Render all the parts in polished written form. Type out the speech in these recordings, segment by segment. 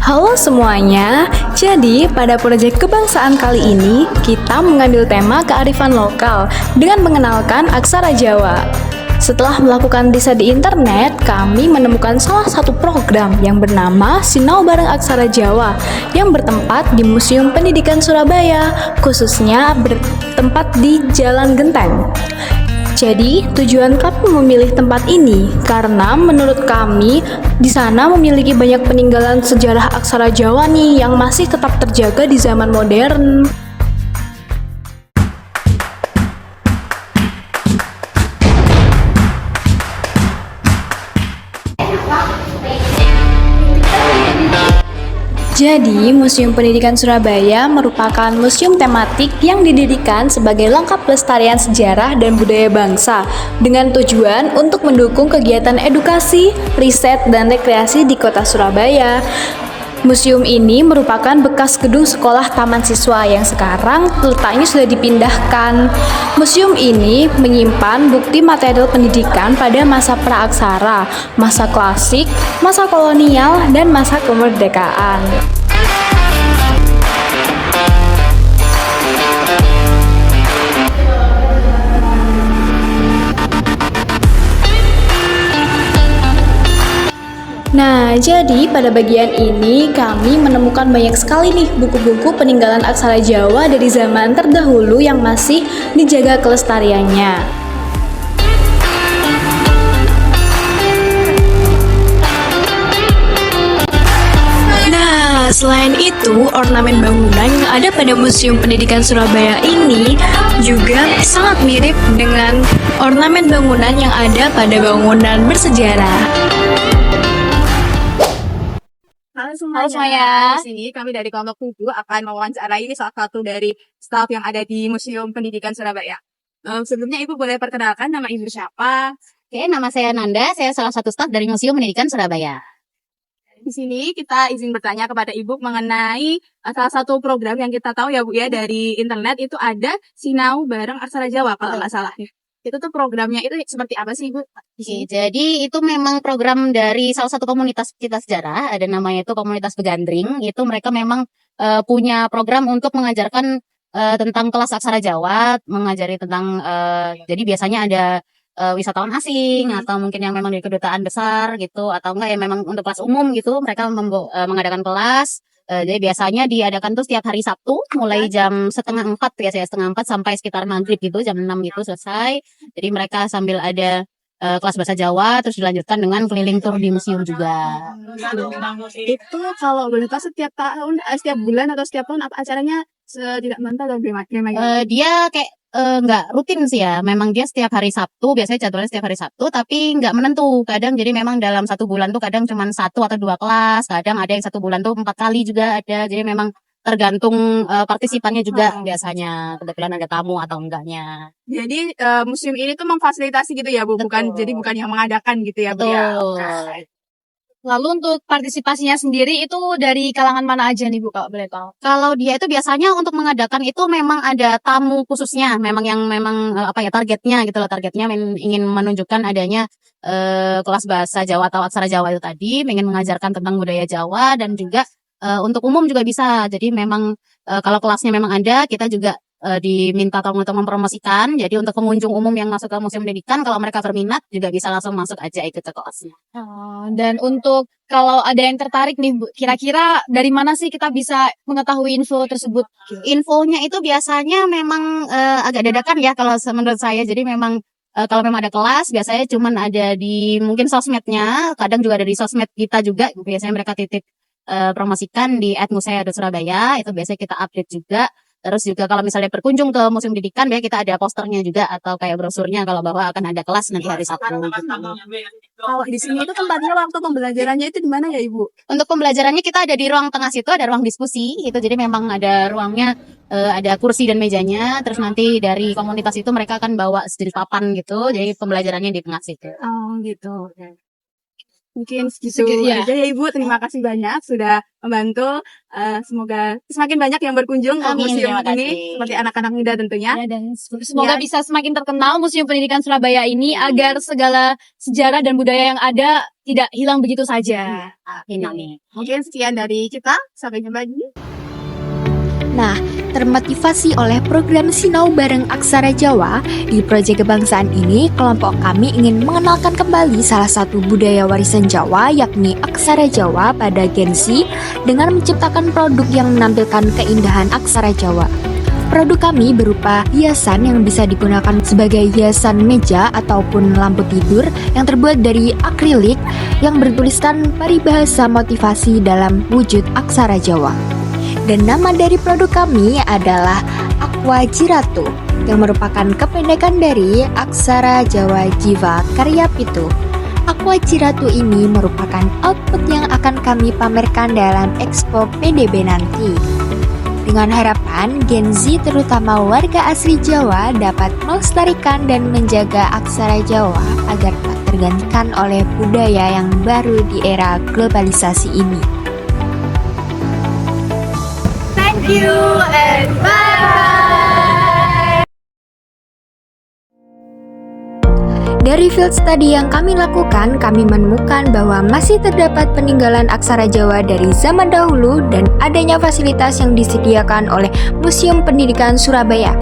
Halo semuanya, jadi pada proyek kebangsaan kali ini kita mengambil tema kearifan lokal dengan mengenalkan aksara Jawa. Setelah melakukan riset di internet, kami menemukan salah satu program yang bernama Sinau Bareng Aksara Jawa yang bertempat di Museum Pendidikan Surabaya, khususnya bertempat di Jalan Genteng. Jadi, tujuan kami memilih tempat ini karena menurut kami di sana memiliki banyak peninggalan sejarah aksara Jawa nih yang masih tetap terjaga di zaman modern. Jadi, Museum Pendidikan Surabaya merupakan museum tematik yang didirikan sebagai langkah pelestarian sejarah dan budaya bangsa dengan tujuan untuk mendukung kegiatan edukasi, riset, dan rekreasi di kota Surabaya. Museum ini merupakan bekas gedung sekolah taman siswa yang sekarang letaknya sudah dipindahkan. Museum ini menyimpan bukti material pendidikan pada masa praaksara, masa klasik, masa kolonial, dan masa kemerdekaan. Nah, jadi pada bagian ini kami menemukan banyak sekali nih buku-buku peninggalan aksara Jawa dari zaman terdahulu yang masih dijaga kelestariannya. Nah, selain itu, ornamen bangunan yang ada pada Museum Pendidikan Surabaya ini juga sangat mirip dengan ornamen bangunan yang ada pada bangunan bersejarah. Halo semuanya. Di sini kami dari kelompok 7 akan mewawancarai salah satu dari staf yang ada di Museum Pendidikan Surabaya. Sebelumnya Ibu boleh perkenalkan nama Ibu siapa? Oke, nama saya Nanda, saya salah satu staf dari Museum Pendidikan Surabaya. Di sini kita izin bertanya kepada Ibu mengenai salah satu program yang kita tahu ya Bu ya dari internet itu ada Sinau Bareng Aksara Jawa kalau nggak salah. Itu tuh programnya itu seperti apa sih Ibu? Oke, jadi itu memang program dari salah satu komunitas kita sejarah, ada namanya itu Komunitas Begandring. Itu mereka memang punya program untuk mengajarkan tentang kelas aksara Jawa, mengajari tentang jadi biasanya ada wisatawan asing atau mungkin yang memang dari kedutaan besar gitu, atau enggak ya memang untuk kelas umum gitu, mereka mengadakan kelas. Jadi biasanya diadakan tuh setiap hari Sabtu mulai jam 3:30 biasanya 3:30 sampai sekitar maghrib gitu, jam 6 gitu selesai. Jadi mereka sambil ada kelas bahasa Jawa terus dilanjutkan dengan keliling tur di museum juga. Itu kalau boleh tahu setiap tahun, setiap bulan atau setiap tahun apa acaranya tidak mantap dan gimana? Dia kayak nggak rutin sih ya, memang dia setiap hari Sabtu, biasanya jadwalnya setiap hari Sabtu, tapi nggak menentu. Kadang jadi memang dalam satu bulan tuh kadang cuma 1 atau 2 kelas, kadang ada yang satu bulan tuh 4 kali juga ada. Jadi memang tergantung partisipannya juga biasanya, kebetulan ada tamu atau enggaknya. Jadi museum ini tuh memfasilitasi gitu ya Bu, Betul. bukan yang mengadakan gitu ya Bu ya. Betul. Lalu untuk partisipasinya sendiri itu dari kalangan mana aja nih Bu kalau boleh tahu? Kalau dia itu biasanya untuk mengadakan itu memang ada tamu khususnya, memang yang memang targetnya gitu loh, targetnya ingin menunjukkan adanya kelas bahasa Jawa atau aksara Jawa itu tadi, ingin mengajarkan tentang budaya Jawa dan juga untuk umum juga bisa. Jadi memang kalau kelasnya memang ada, kita juga diminta tolong untuk mempromosikan. Jadi untuk pengunjung umum yang masuk ke Museum Pendidikan, kalau mereka berminat juga bisa langsung masuk aja ikut ke kelasnya. Dan untuk kalau ada yang tertarik nih Bu, kira-kira dari mana sih kita bisa mengetahui info tersebut? Infonya itu biasanya memang agak dadakan ya kalau menurut saya. Jadi memang kalau memang ada kelas, biasanya cuman ada di mungkin sosmednya, kadang juga ada di sosmed kita juga. Biasanya mereka titip promosikan di @musea.surabaya, itu biasanya kita update juga. Terus juga kalau misalnya berkunjung ke Museum Pendidikan, ya kita ada posternya juga atau kayak brosurnya kalau bahwa akan ada kelas nanti hari Sabtu. Kalau di sini itu tempatnya waktu pembelajarannya itu di mana ya Ibu? Untuk pembelajarannya kita ada di ruang tengah situ, ada ruang diskusi itu, jadi memang ada ruangnya, ada kursi dan mejanya. Terus nanti dari komunitas itu mereka akan bawa sendiri papan gitu, jadi pembelajarannya di tengah situ. Oh gitu. Mungkin segitu Ya. aja ya Ibu. Terima kasih banyak sudah membantu. Semoga semakin banyak yang berkunjung ke Amin, museum terima ini, kasih. seperti anak-anak muda tentunya. Ya, dan semoga Ya. bisa semakin terkenal Museum Pendidikan Surabaya ini agar segala sejarah dan budaya yang ada tidak hilang begitu saja. Amin. Mungkin sekian dari kita. Sampai jumpa lagi. Nah, termotivasi oleh program Sinau Bareng Aksara Jawa, di proyek kebangsaan ini, kelompok kami ingin mengenalkan kembali salah satu budaya warisan Jawa, yakni aksara Jawa pada Gen Z, dengan menciptakan produk yang menampilkan keindahan aksara Jawa. Produk kami berupa hiasan yang bisa digunakan sebagai hiasan meja ataupun lampu tidur yang terbuat dari akrilik yang bertuliskan paribahasa motivasi dalam wujud aksara Jawa. Dan nama dari produk kami adalah Aqua Jiratu, yang merupakan kependekan dari Aksara Jawa Jiwa Karya Pitu. Aqua Jiratu ini merupakan output yang akan kami pamerkan dalam Expo PDB nanti. Dengan harapan Gen Z terutama warga asli Jawa dapat melestarikan dan menjaga aksara Jawa agar tak tergantikan oleh budaya yang baru di era globalisasi ini. Thank you and bye. Dari field study yang kami lakukan, kami menemukan bahwa masih terdapat peninggalan aksara Jawa dari zaman dahulu dan adanya fasilitas yang disediakan oleh Museum Pendidikan Surabaya,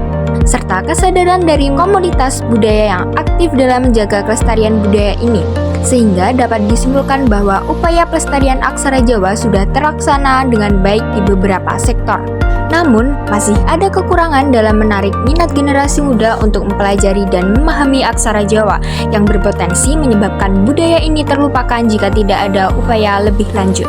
serta kesadaran dari komunitas budaya yang aktif dalam menjaga kelestarian budaya ini, sehingga dapat disimpulkan bahwa upaya pelestarian aksara Jawa sudah terlaksana dengan baik di beberapa sektor. Namun, masih ada kekurangan dalam menarik minat generasi muda untuk mempelajari dan memahami aksara Jawa yang berpotensi menyebabkan budaya ini terlupakan jika tidak ada upaya lebih lanjut.